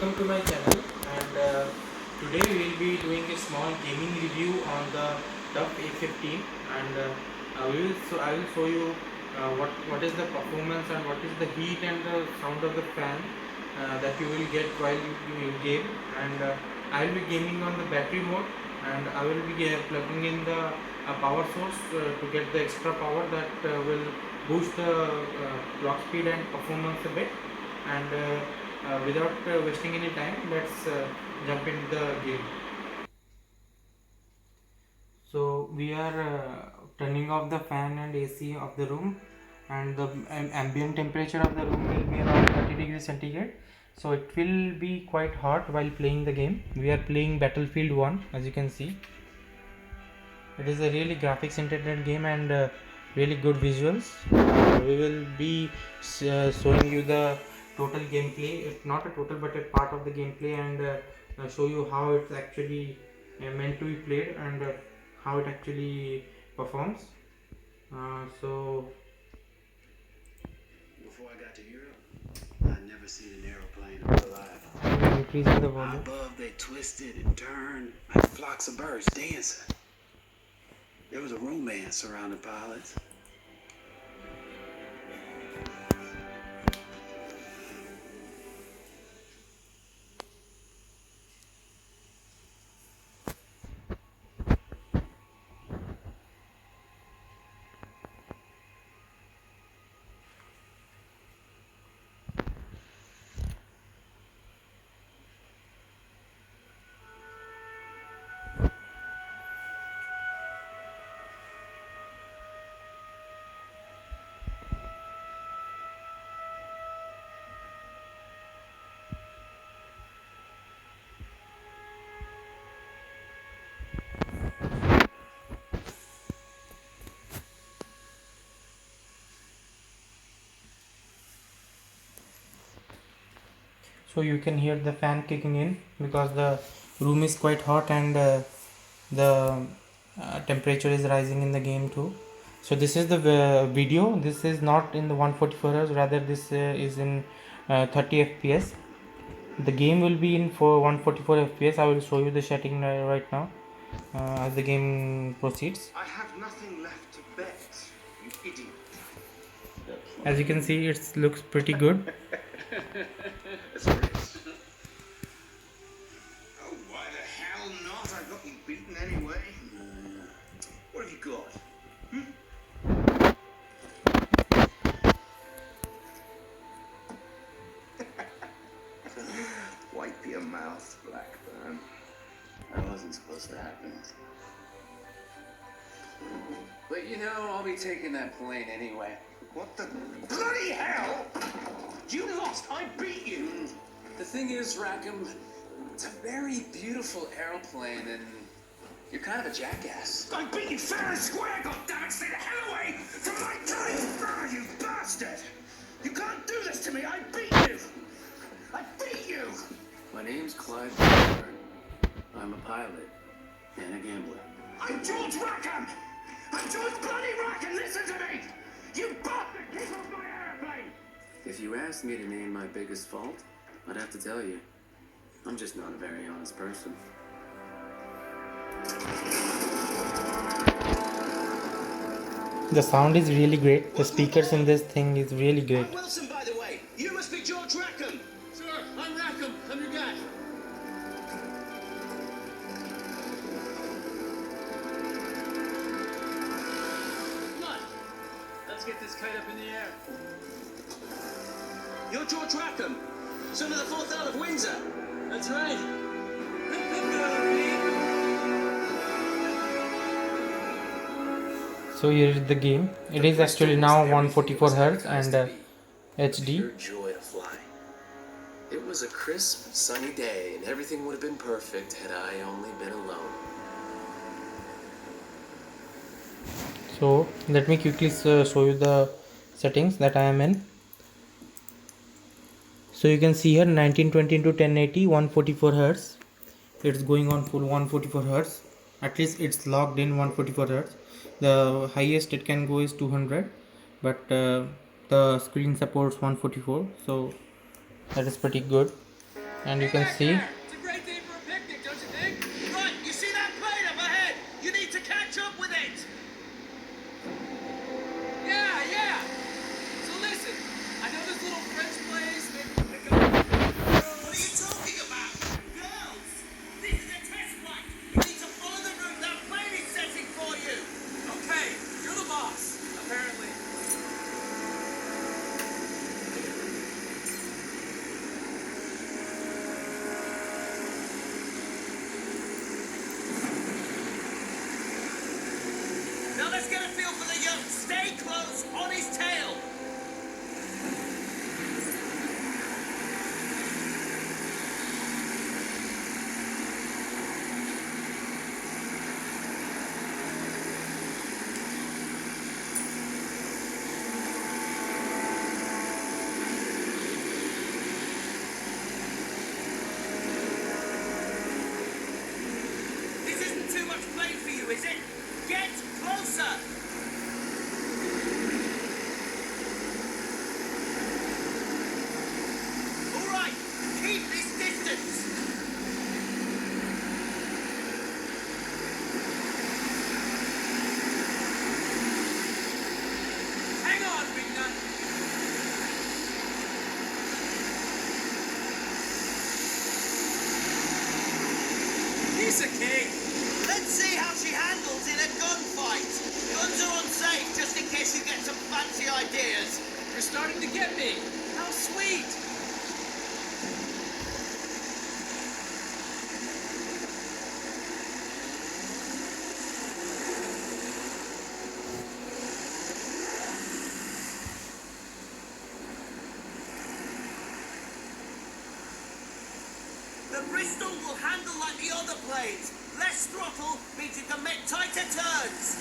Welcome to my channel, and today we will be doing a small gaming review on the Duff A15, and I will show you what is the performance and what is the heat and the sound of the fan that you will get while you game. And I will be gaming on the battery mode, and I will be plugging in the power source to get the extra power that will boost the clock speed and performance a bit. And without wasting any time, let's jump into the game. So we are turning off the fan and AC of the room, and the ambient temperature of the room will be around 30 degrees centigrade. So it will be quite hot while playing the game. We are playing Battlefield 1, as you can see. It is a really graphics intensive game and really good visuals. We will be showing you the total gameplay, not a total but a part of the gameplay, and show you how it's actually meant to be played, and how it actually performs. So Before I got to Europe, I'd never seen an aeroplane in real life. I'm increasing the High volume. above, they twisted and turned like flocks of birds dancing. There was a romance around the pilots. So you can hear the fan kicking in because the room is quite hot, and the temperature is rising in the game too. So this is the video. This is not in the 144 Hz, rather this is in 30 fps. The game will be in for 144 fps. I will show you the setting right now as the game proceeds. I have nothing left to bet, you idiot. As you can see, it looks pretty good. That's a risk. Oh, why the hell not? I got you beaten anyway. What have you got? Wipe your mouth, Blackburn. That wasn't supposed to happen. But you know, I'll be taking that plane anyway. What the bloody hell? You lost. I beat you. The thing is, Rackham, it's a very beautiful aeroplane, and you're kind of a jackass. I beat you fair and square. Goddammit, stay the hell away from my time, you bastard! You can't do this to me. I beat you. I beat you. My name's Clyde Blackburn. I'm a pilot and a gambler. I'm George Rackham. I'm George bloody Rackham. Listen to me. You bastard! Keep off my airplane. If you asked me to name my biggest fault, I'd have to tell you, I'm just not a very honest person. The sound is really great. The speakers in this thing is really great. I'm Wilson, by the way. You must be George Rackham. Sure, I'm Rackham. I'm your guy. Come on. Let's get this kite up in the air. You're George Rackham, son of the 4th Earl of Windsor. That's right. So here is the game. It is actually now 144 Hz and HD. Pure joy to fly. It was a crisp, sunny day, and everything would have been perfect had I only been alone. So let me quickly show you the settings that I am in. So you can see here 1920 into 1080 144 Hz. It's going on full 144 Hz. At least it's logged in 144 Hz. The highest it can go is 200, but the screen supports 144, so that is pretty good. and you can see It's a great day for a picnic, don't you think? Right, you see that plane up ahead? You need to catch up with it. Yeah. So listen, I know this little French place that. What are you talking about? Girls! This is a test flight! You need to follow the route that plane is setting for you! Okay, you're the boss, apparently. Now let's get a feel for the young. Stay close on his tail! This isn't too much plane for you, is it? Get closer! All right, keep this distance! Hang on, Big Nut. He's a king. Let's see how she handles in a gunfight. Guns are unsafe, just in case you get some fancy ideas. You're starting to get me. How sweet. The Bristol will handle like the other planes. Less throttle means you can make tighter turns.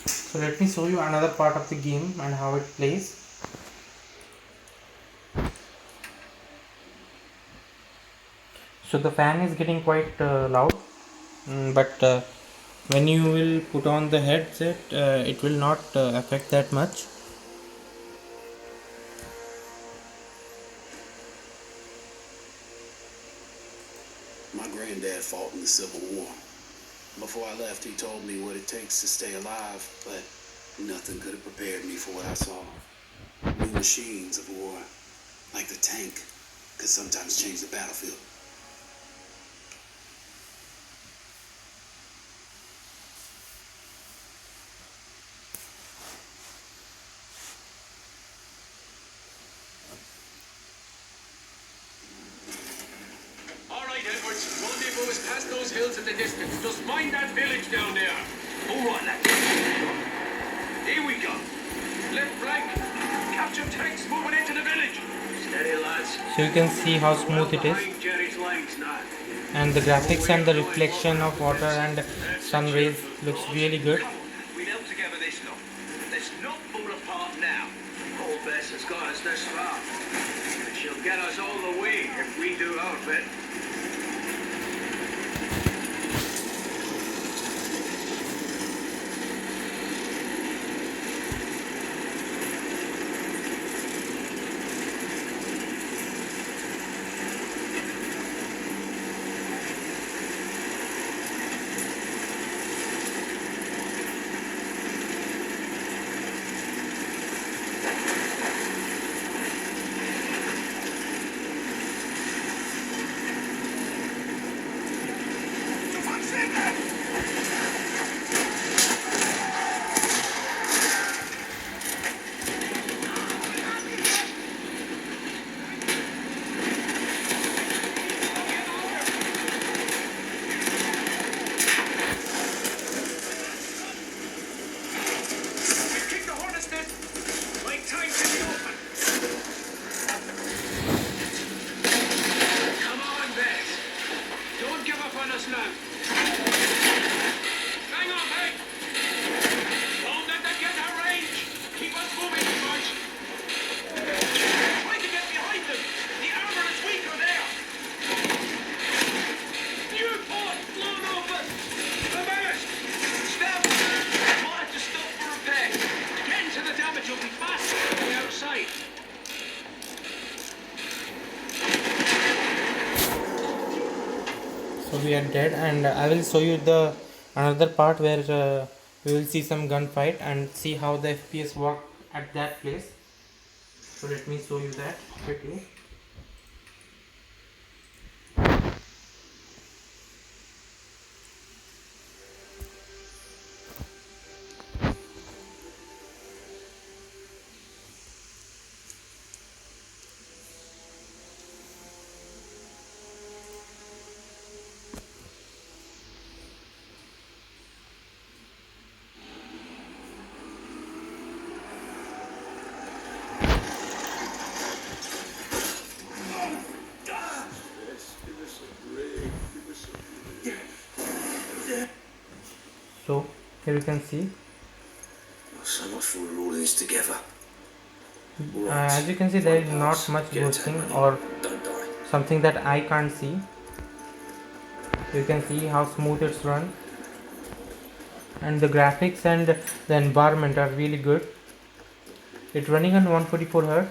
so let me show you another part of the game and how it plays. So the fan is getting quite loud, but when you will put on the headset, it will not affect that much. My granddad fought in the Civil War. Before I left, he told me what it takes to stay alive, but nothing could have prepared me for what I saw. New machines of war, like the tank, could sometimes change the battlefield. All right, Edwards. Rendezvous is past those hills in the distance. Just mind that village down there. All right, lads. Here we go. Left flank. Capture tanks moving into the village. Steady, lads. So you can see how smooth it is, Behind Jerry's lines now. and the graphics and the reflection of water and sun rays looks really good. Come on, we'll help together this lot. Let's not fall apart now. Old Bess has got us this far. And she'll get us all the way if we do our bit. So we are dead, and I will show you the another part where we will see some gunfight and see how the FPS work at that place. So let me show you that quickly. So here you can see, So much for all this together. as you can see, there is not much ghosting or Don't die. something that I can't see. You can see how smooth it's run, and the graphics and the environment are really good. It's running on 144 Hz.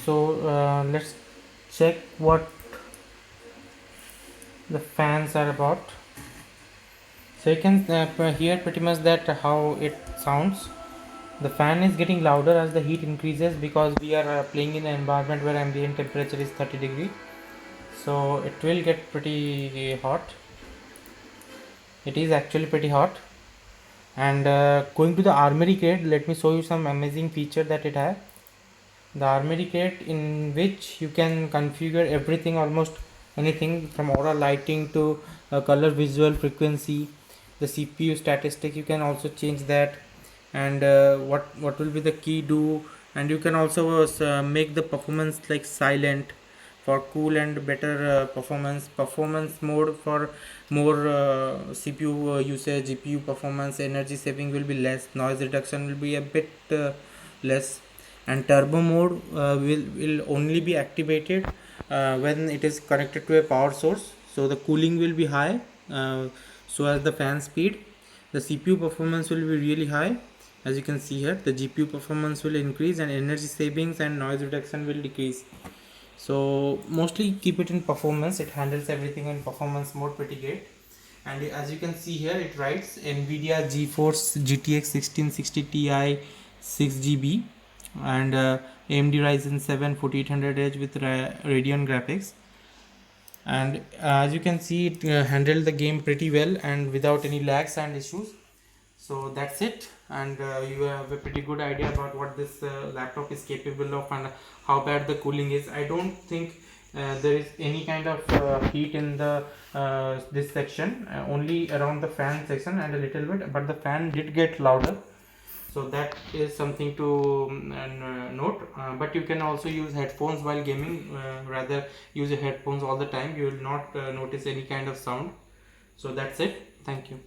So let's check what the fans are about. So you can hear pretty much that how it sounds. The fan is getting louder as the heat increases because we are playing in an environment where ambient temperature is 30 degree. So it will get pretty hot. It is actually pretty hot. And going to the armory crate, let me show you some amazing feature that it has. The armory crate, in which you can configure everything, almost anything from aura lighting to color, visual, frequency, the CPU statistic. You can also change that, and what will be the key do, and you can also make the performance like silent for cool and better performance mode for more CPU usage, GPU performance, energy saving will be less, noise reduction will be a bit less, and turbo mode will only be activated when it is connected to a power source. So the cooling will be high, so as the fan speed. The CPU performance will be really high. As you can see here, the GPU performance will increase, and energy savings and noise reduction will decrease. So mostly keep it in performance. It handles everything in performance mode pretty great. And as you can see here, it writes NVIDIA GeForce GTX 1660 Ti 6GB and AMD Ryzen 7 4800H with Radeon graphics. And as you can see, it handled the game pretty well and without any lags and issues. So that's it, and you have a pretty good idea about what this laptop is capable of and how bad the cooling is. I don't think there is any kind of heat in the this section, only around the fan section and a little bit, but the fan did get louder. So that is something to note, but you can also use headphones while gaming. Rather use your headphones all the time, you will not notice any kind of sound. So that's it. Thank you.